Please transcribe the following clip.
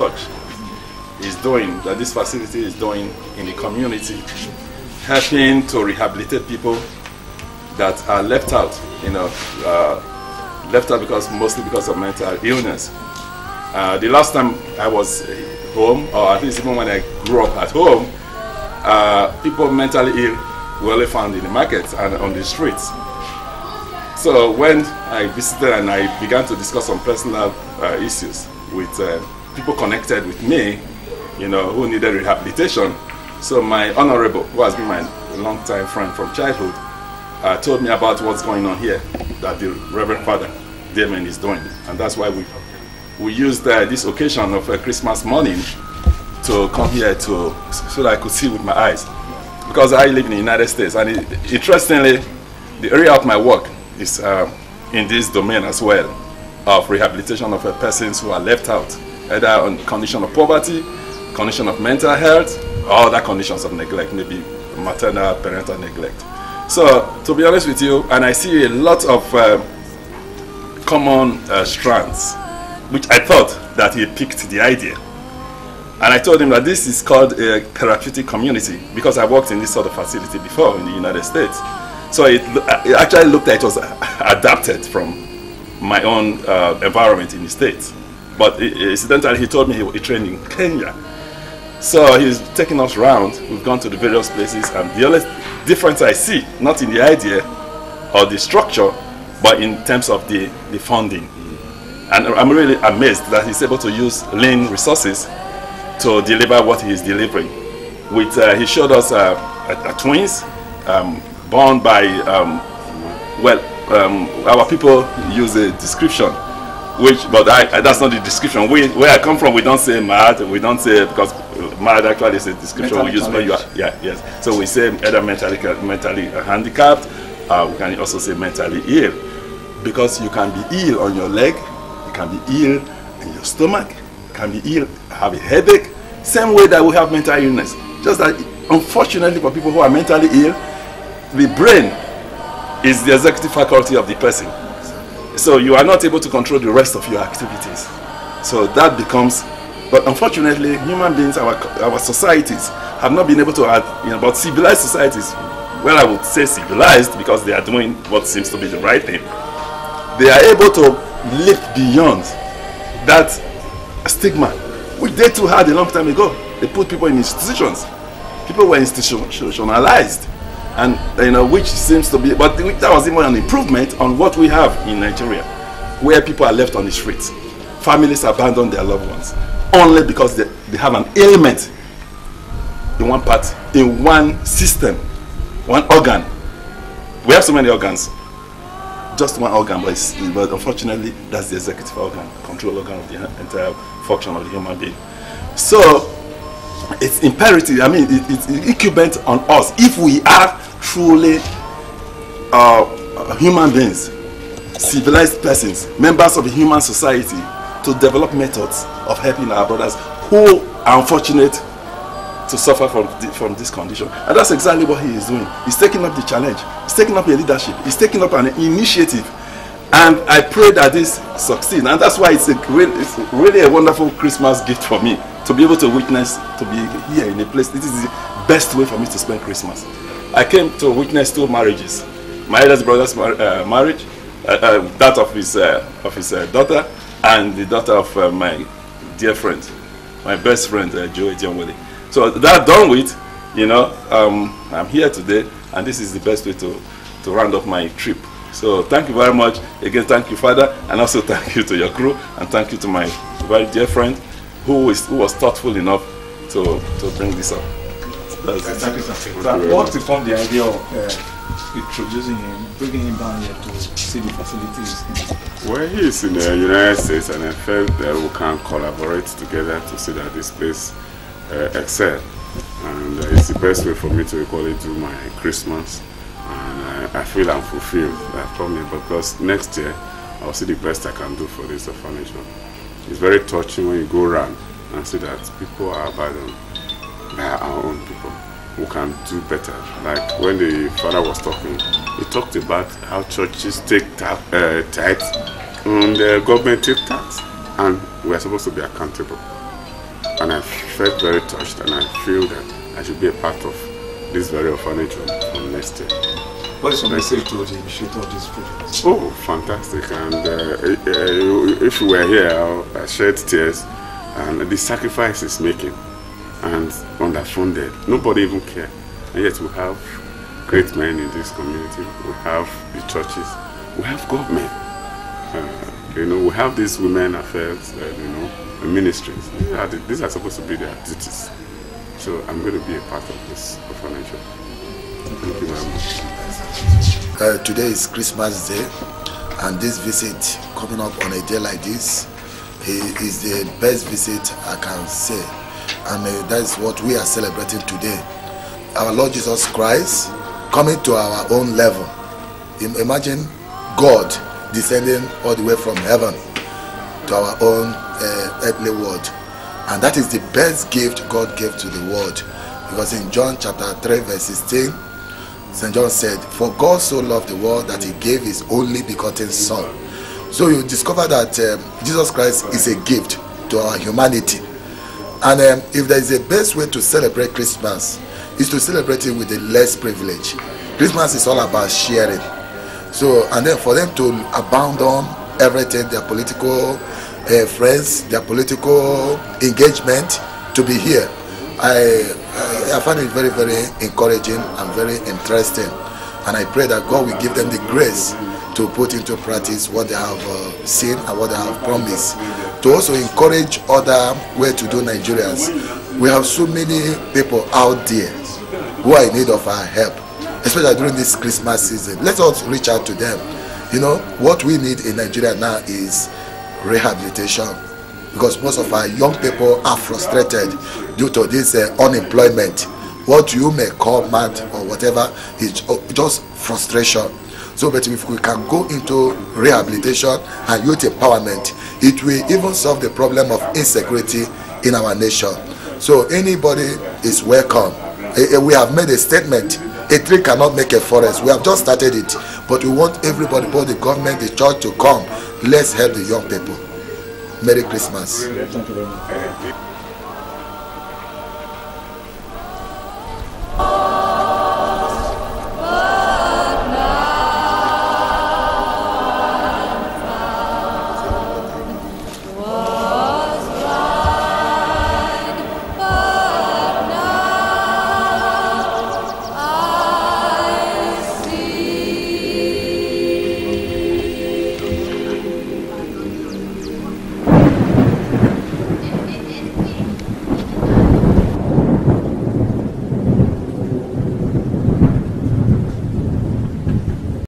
church is doing, that this facility is doing in the community, helping to rehabilitate people that are left out, left out mostly because of mental illness. The last time I was home, or at least even when I grew up at home, people mentally ill were only found in the markets and on the streets. So when I visited and I began to discuss some personal issues with people connected with me, who needed rehabilitation, so my honorable, who has been my long-time friend from childhood, told me about what's going on here, that the Reverend Father Damien is doing. And that's why we used this occasion of Christmas morning to come here so that I could see with my eyes. Because I live in the United States, and interestingly, the area of my work is in this domain as well, of rehabilitation of persons who are left out, either on condition of poverty, condition of mental health, or other conditions of neglect, maybe maternal, parental neglect. So, to be honest with you, and I see a lot of common strands, which I thought that he picked the idea. And I told him that this is called a therapeutic community, because I worked in this sort of facility before in the United States. So it actually looked like it was adapted from my own environment in the States. But incidentally, he told me he trained in Kenya. So he's taking us around. We've gone to the various places, and the only difference I see, not in the idea or the structure, but in terms of the funding. And I'm really amazed that he's able to use lean resources to deliver what he is delivering. He showed us twins born by, our people use a description, but that's not the description. Where I come from, we don't say mad, we don't say, because mad actually is a description mentally we use when you are, yes. So we say either mentally handicapped, we can also say mentally ill, because you can be ill on your leg, you can be ill in your stomach, you can be ill, have a headache, same way that we have mental illness. Just that, unfortunately, for people who are mentally ill, the brain is the executive faculty of the person. So you are not able to control the rest of your activities. So that becomes, but unfortunately, human beings, our societies have not been able to add, but civilized societies, well, I would say civilized because they are doing what seems to be the right thing. They are able to live beyond that stigma, which they too had a long time ago. They put people in institutions. People were institutionalized, and which seems to be, but that was even an improvement on what we have in Nigeria, where people are left on the streets. Families abandon their loved ones only because they have an ailment in one part, in one system, one organ. We have so many organs, just one organ, but unfortunately that's the executive organ, control organ of the entire function of the human being. So it's imperative, it's incumbent on us, if we are truly human beings, civilized persons, members of a human society, to develop methods of helping our brothers who are unfortunate to suffer from this condition. And that's exactly what he is doing. He's taking up the challenge. He's taking up a leadership. He's taking up an initiative. And I pray that this succeeds. And that's why it's really a wonderful Christmas gift for me, to be able to witness, to be here in a place. This is the best way for me to spend Christmas. I came to witness 2 marriages. My eldest brother's marriage, that of his daughter, and the daughter of my dear friend, my best friend, Joe Ejionwole. So that done with, I'm here today, and this is the best way to round up my trip. So thank you very much. Again, thank you, Father, and also thank you to your crew, and thank you to my very dear friend who was thoughtful enough to bring this up. Thank you, sir. What informed the idea of introducing him, bringing him down here to see the facilities? Well, he is in the United States, and I felt that we can collaborate together to see that this place excel. And it's the best way for me to equally do my Christmas. And I feel I'm fulfilled from it, because next year I'll see the best I can do for this orphanage. It's very touching when you go around and see that people are abandoned by our own people who can do better. Like when the father was talking, he talked about how churches take tithes and the government take tax, and we are supposed to be accountable. and I felt very touched, and I feel that I should be a part of this very orphanage from next year. What is your message to the initiator of this project? Oh, fantastic. And if you were here, I shed tears. And the sacrifice is making. And underfunded. Nobody even cares. And yet we have great men in this community. We have the churches. We have government. You know, we have these women affairs, you know, ministries. These are supposed to be their duties. So I'm going to be a part of this orphanage. Thank you very much. Today is Christmas Day, and this visit coming up on a day like this is the best visit I can say. And that is what we are celebrating today. Our Lord Jesus Christ coming to our own level. Imagine God descending all the way from heaven to our own earthly world. And that is the best gift God gave to the world. Because in John chapter 3 verse 16, St. John said, "For God so loved the world that he gave his only begotten Son." So you discover that Jesus Christ is a gift to our humanity. And if there is a best way to celebrate Christmas, is to celebrate it with the less privilege. Christmas is all about sharing. So, and then for them to abandon everything, their political friends, their political engagement, to be here, I find it very, very encouraging and very interesting. And I pray that God will give them the grace to put into practice what they have seen and what they have promised. To also encourage other well-to-do Nigerians. We have so many people out there who are in need of our help, especially during this Christmas season. Let us reach out to them. You know, what we need in Nigeria now is rehabilitation, because most of our young people are frustrated due to this unemployment. What you may call mad or whatever is just frustration. So, but if we can go into rehabilitation and youth empowerment, it will even solve the problem of insecurity in our nation. So anybody is welcome. We have made a statement. A tree cannot make a forest. We have just started it, but we want everybody, both the government, the church, to come. Let's help the young people. Merry Christmas. Thank you very much.